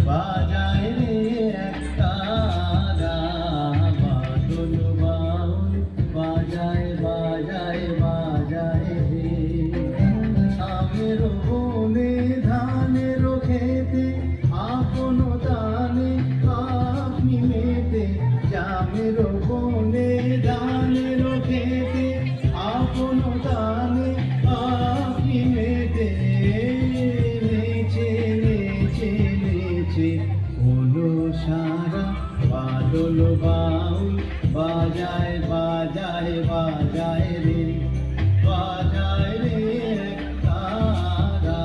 বাজায় রে একটা বাদল বাউল বাজায় বাজায় বাজায় রে। আমের বনে ধানের খেতে আপন দানে আপনি মেতে, জামের বনে ধানের খেতে আপন দানে আপনি মেতে। নেচে নেচে নেচে হলো সারা বাদল বাউল বাজায় বাজায় বাজায় রে, বাজায় রে তারা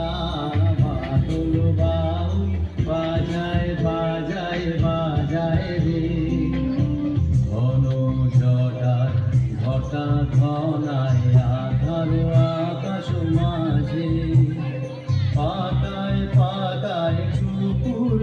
বাদল বাউল বাজায় বাজায় বাজায় রে। ঘন জটার ঘটা ঘনায় আধার আকাশ মাঝে, পাতায় পাতায় টুকুর